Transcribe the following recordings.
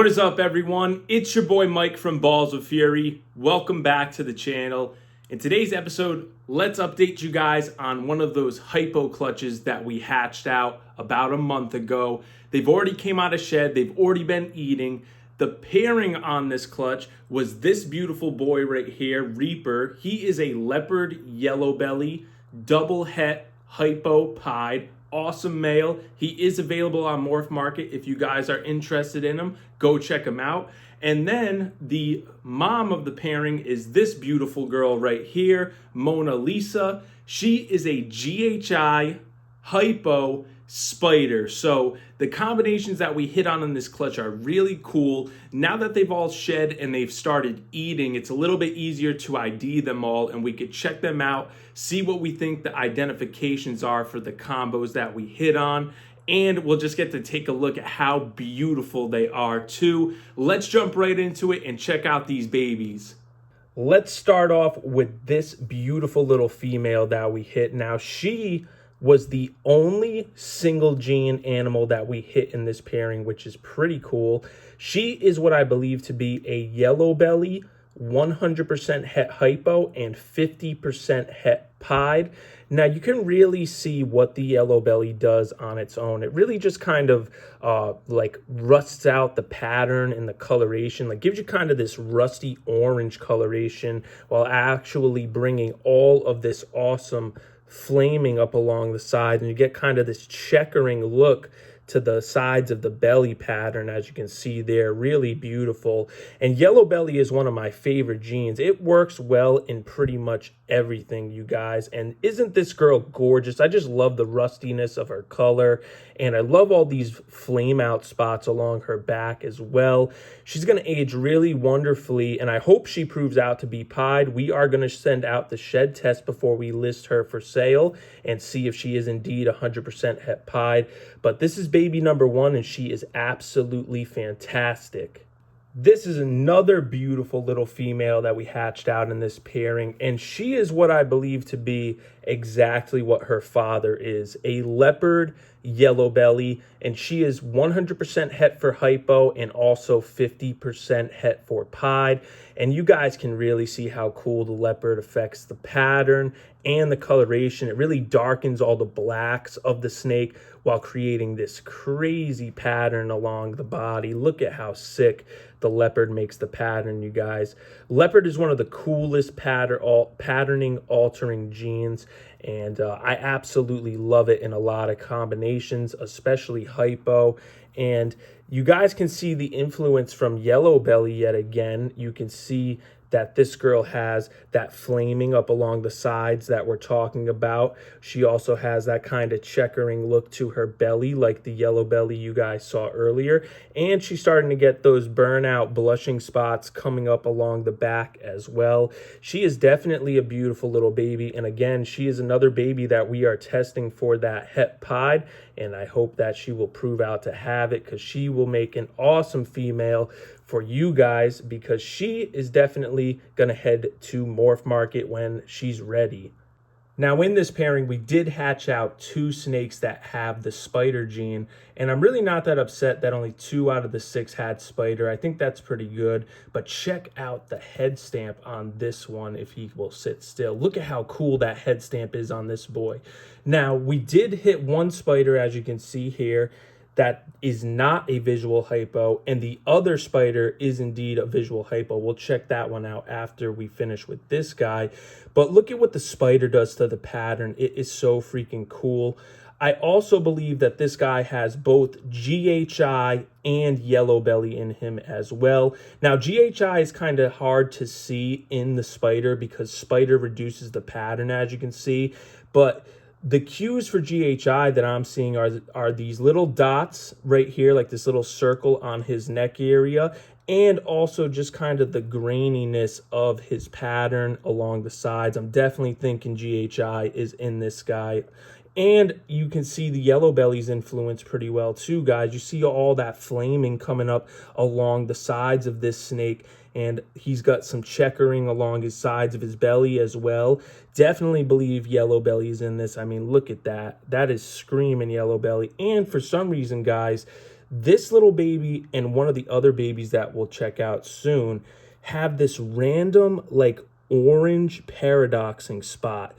What is up, everyone? It's your boy Mike from Balls of Fury. Welcome back to the channel. In today's episode, let's update you guys on one of those hypo clutches that we hatched out about a month ago. They've already came out of shed. They've already been eating. The pairing on this clutch was this beautiful boy right here, Reaper. He is a Leopard yellow belly, double het hypo pied. Awesome male. He is available on Morph Market. If you guys are interested in him, go check him out. And then the mom of the pairing is this beautiful girl right here, Mona Lisa. She is a GHI hypo spider. So the combinations that we hit on in this clutch are really cool. Now that they've all shed and they've started eating, it's a little bit easier to ID them all, and we could check them out, see what we think the identifications are for the combos that we hit on, and we'll just get to take a look at how beautiful they are too. Let's jump right into it and check out these babies. Let's start off with this beautiful little female that we hit. Now, she was the only single gene animal that we hit in this pairing, which is pretty cool. She is what I believe to be a yellow belly, 100% het hypo and 50% het pied. Now you can really see what the yellow belly does on its own. It really just kind of like rusts out the pattern and the coloration, like gives you kind of this rusty orange coloration while actually bringing all of this awesome flaming up along the side, and you get kind of this checkering look to the sides of the belly pattern, as you can see there. Really beautiful. And yellow belly is one of my favorite genes. It works well in pretty much everything, you guys. And isn't this girl gorgeous? I just love the rustiness of her color, and I love all these flame out spots along her back as well. She's going to age really wonderfully, and I hope she proves out to be pied. We are going to send out the shed test before we list her for sale and see if she is indeed 100% het pied. But this is baby number one, and she is absolutely fantastic. This is another beautiful little female that we hatched out in this pairing, and she is what I believe to be exactly what her father is, a leopard yellow belly, and she is 100% het for hypo and also 50% het for pied. And you guys can really see how cool the leopard affects the pattern and the coloration. It really darkens all the blacks of the snake while creating this crazy pattern along the body. Look at how sick the leopard makes the pattern, you guys. Leopard is one of the coolest patterning altering genes, and I absolutely love it in a lot of combinations, especially hypo. And you guys can see the influence from yellow belly yet again. You can see that this girl has that flaming up along the sides that we're talking about. She also has that kind of checkering look to her belly, like the yellow belly you guys saw earlier. And she's starting to get those burnout blushing spots coming up along the back as well. She is definitely a beautiful little baby. And again, she is another baby that we are testing for that het pied. And I hope that she will prove out to have it, because she will make an awesome female for you guys, because she is definitely going to head to Morph Market when she's ready. Now, in this pairing, we did hatch out two snakes that have the spider gene, and I'm really not that upset that only 2 out of the 6 had spider. I think that's pretty good, but check out the head stamp on this one if he will sit still. Look at how cool that head stamp is on this boy. Now, we did hit one spider, as you can see here, that is not a visual hypo, and the other spider is indeed a visual hypo. We'll check that one out after we finish with this guy. But look at what the spider does to the pattern. It is so freaking cool. I also believe that this guy has both GHI and yellow belly in him as well. Now, GHI is kind of hard to see in the spider because spider reduces the pattern, as you can see, but the cues for GHI that I'm seeing are these little dots right here, like this little circle on his neck area, and also just kind of the graininess of his pattern along the sides. I'm definitely thinking GHI is in this guy. And you can see the yellow belly's influence pretty well too, guys. You see all that flaming coming up along the sides of this snake, and he's got some checkering along his sides of his belly as well. Definitely believe yellow belly is in this. I mean, look at that. That is screaming yellow belly. And for some reason, guys, This little baby and one of the other babies that we'll check out soon have this random like orange paradoxing spot.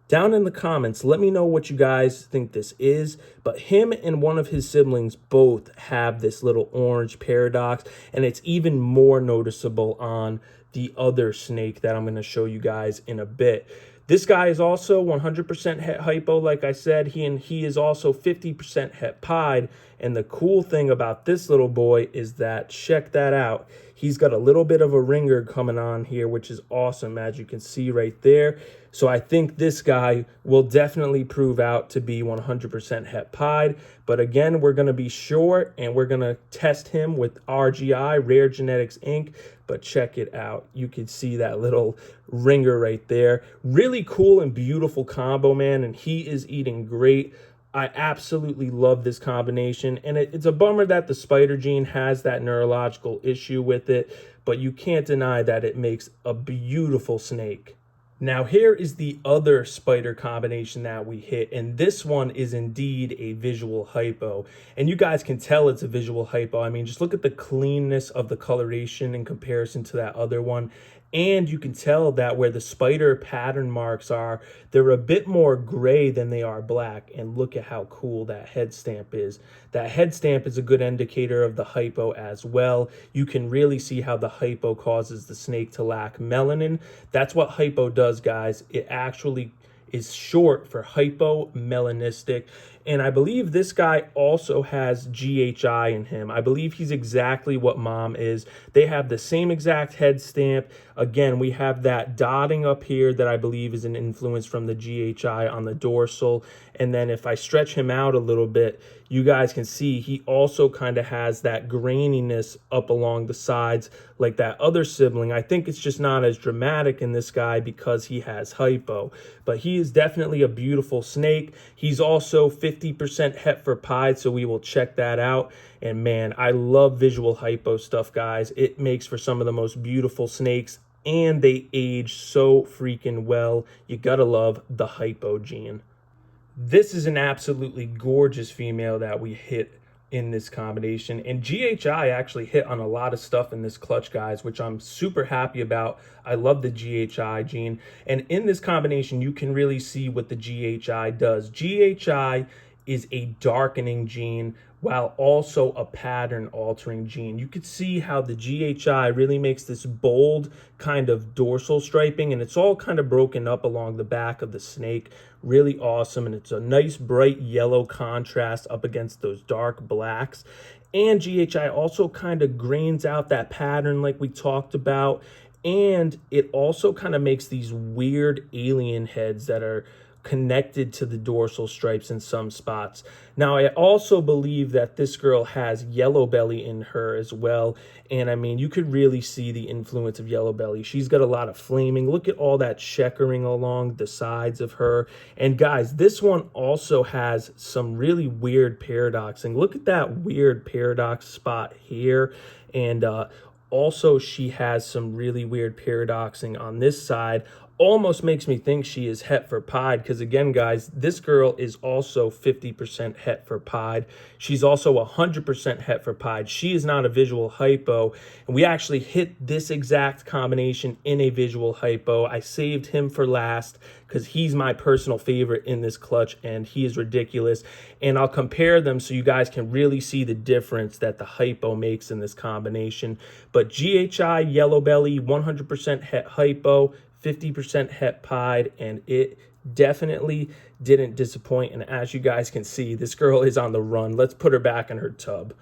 Down in the comments, let me know what you guys think this is. But him and one of his siblings both have this little orange paradox, and it's even more noticeable on the other snake that I'm going to show you guys in a bit. This guy is also 100% het hypo, like I said. He is also 50% het pied. And the cool thing about this little boy is that, check that out, he's got a little bit of a ringer coming on here, which is awesome, as you can see right there. So I think this guy will definitely prove out to be 100% het pied. But again, we're going to be sure, and we're going to test him with RGI, Rare Genetics Inc. But check it out. You can see that little ringer right there. Really cool and beautiful combo, man, and he is eating great. I absolutely love this combination, and it's a bummer that the spider gene has that neurological issue with it, but you can't deny that it makes a beautiful snake. Now here is the other spider combination that we hit, and this one is indeed a visual hypo. And you guys can tell it's a visual hypo. I mean, just look at the cleanness of the coloration in comparison to that other one. And you can tell that where the spider pattern marks are, they're a bit more gray than they are black. And look at how cool that head stamp is. That head stamp is a good indicator of the hypo as well. You can really see how the hypo causes the snake to lack melanin. That's what hypo does, guys. It actually is short for hypomelanistic. And I believe this guy also has GHI in him. I believe he's exactly what mom is. They have the same exact head stamp. Again, we have that dotting up here that I believe is an influence from the GHI on the dorsal. And then if I stretch him out a little bit, you guys can see he also kind of has that graininess up along the sides like that other sibling. I think it's just not as dramatic in this guy because he has hypo. But he is definitely a beautiful snake. He's also 50% het for pied, so we will check that out. And man, I love visual hypo stuff, guys. It makes for some of the most beautiful snakes, and they age so freaking well. You gotta love the hypo gene. This is an absolutely gorgeous female that we hit in this combination, and GHI actually hit on a lot of stuff in this clutch, guys, which I'm super happy about. I love the GHI gene, and in this combination you can really see what the GHI does. GHI is a darkening gene while also a pattern altering gene. You could see how the GHI really makes this bold kind of dorsal striping, and it's all kind of broken up along the back of the snake. Really awesome, and it's a nice bright yellow contrast up against those dark blacks. And GHI also kind of grains out that pattern like we talked about, and it also kind of makes these weird alien heads that are connected to the dorsal stripes in some spots. Now, I also believe that this girl has yellow belly in her as well. And I mean, you could really see the influence of yellow belly. She's got a lot of flaming. Look at all that checkering along the sides of her. And guys, this one also has some really weird paradoxing. Look at that weird paradox spot here. And also, she has some really weird paradoxing on this side. Almost makes me think she is het for pied, because again, guys, this girl is also 50% het for pied. She's also 100% het for pied. She is not a visual hypo, and we actually hit this exact combination in a visual hypo. I saved him for last because he's my personal favorite in this clutch, and he is ridiculous. And I'll compare them so you guys can really see the difference that the hypo makes in this combination. But GHI yellow belly, 100% het hypo, 50% het pied, and it definitely didn't disappoint. And as you guys can see, this girl is on the run. Let's put her back in her tub.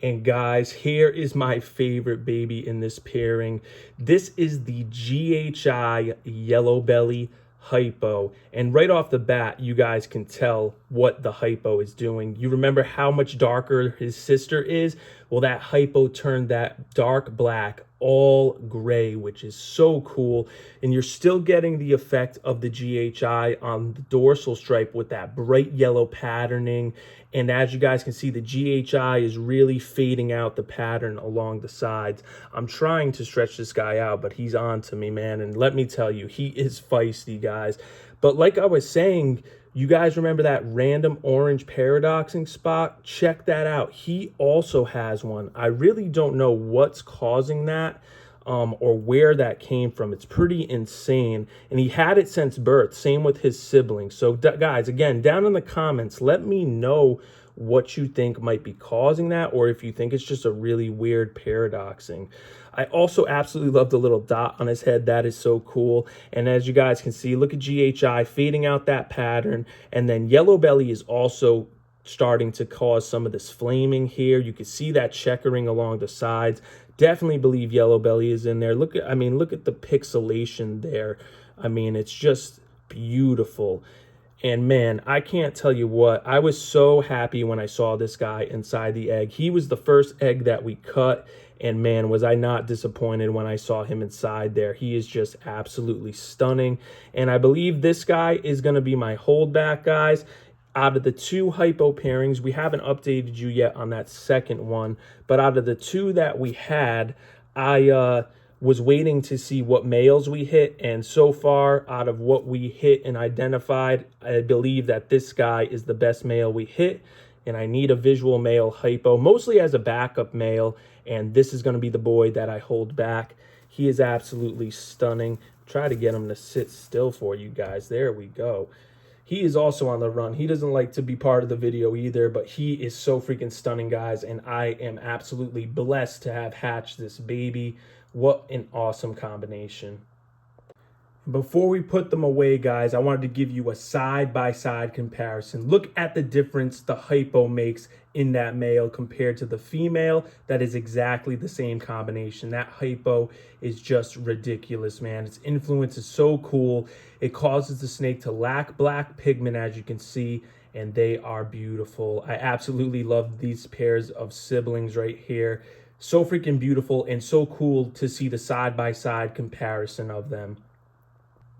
And guys, here is my favorite baby in this pairing. This is the GHI yellow belly hypo, and right off the bat you guys can tell what the hypo is doing. You remember how much darker his sister is? Well, that hypo turned that dark black all gray, which is so cool. And you're still getting the effect of the GHI on the dorsal stripe with that bright yellow patterning. And as you guys can see, the GHI is really fading out the pattern along the sides. I'm trying to stretch this guy out, but he's on to me, man. And let me tell you, he is feisty, guys. But like I was saying, You guys remember that random orange paradoxing spot? Check that out. He also has one. I really don't know what's causing that or where that came from. It's pretty insane. And he had it since birth. Same with his siblings. So guys, again, down in the comments, let me know what you think might be causing that, or if you think it's just a really weird paradoxing. I also absolutely love the little dot on his head. That is so cool. And as you guys can see, look at GHI fading out that pattern. And then yellow belly is also starting to cause some of this flaming here. You can see that checkering along the sides. Definitely believe yellow belly is in there. Look at the pixelation there. I mean, it's just beautiful. And man, I can't tell you what, I was so happy when I saw this guy inside the egg. He was the first egg that we cut, and man, was I not disappointed when I saw him inside there. He is just absolutely stunning. And I believe this guy is going to be my holdback, guys. Out of the 2 hypo pairings, we haven't updated you yet on that second one, but out of the 2 that we had, I was waiting to see what males we hit, and so far, out of what we hit and identified, I believe that this guy is the best male we hit, and I need a visual male hypo, mostly as a backup male, and this is going to be the boy that I hold back. He is absolutely stunning. Try to get him to sit still for you guys. There we go. He is also on the run. He doesn't like to be part of the video either, but he is so freaking stunning, guys, and I am absolutely blessed to have hatched this baby. What an awesome combination. Before we put them away, guys, I wanted to give you a side-by-side comparison. Look at the difference the hypo makes in that male compared to the female. That is exactly the same combination. That hypo is just ridiculous, man. Its influence is so cool. It causes the snake to lack black pigment, as you can see, and they are beautiful. I absolutely love these pairs of siblings right here. So freaking beautiful and so cool to see the side-by-side comparison of them.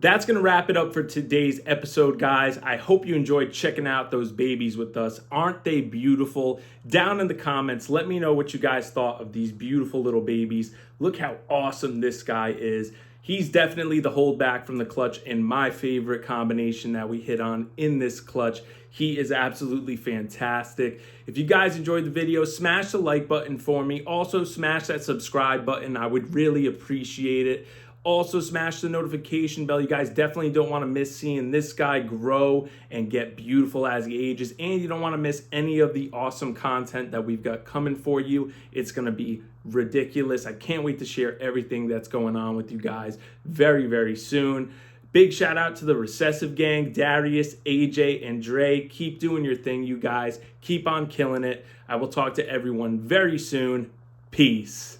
That's going to wrap it up for today's episode, guys. I hope you enjoyed checking out those babies with us. Aren't they beautiful? Down in the comments, let me know what you guys thought of these beautiful little babies. Look how awesome this guy is. He's definitely the holdback from the clutch and my favorite combination that we hit on in this clutch. He is absolutely fantastic. If you guys enjoyed the video, smash the like button for me. Also, smash that subscribe button. I would really appreciate it. Also, smash the notification bell. You guys definitely don't want to miss seeing this guy grow and get beautiful as he ages. And you don't want to miss any of the awesome content that we've got coming for you. It's going to be ridiculous. I can't wait to share everything that's going on with you guys very, very soon. Big shout out to the Recessive Gang, Darius, AJ, and Dre. Keep doing your thing, you guys. Keep on killing it. I will talk to everyone very soon. Peace.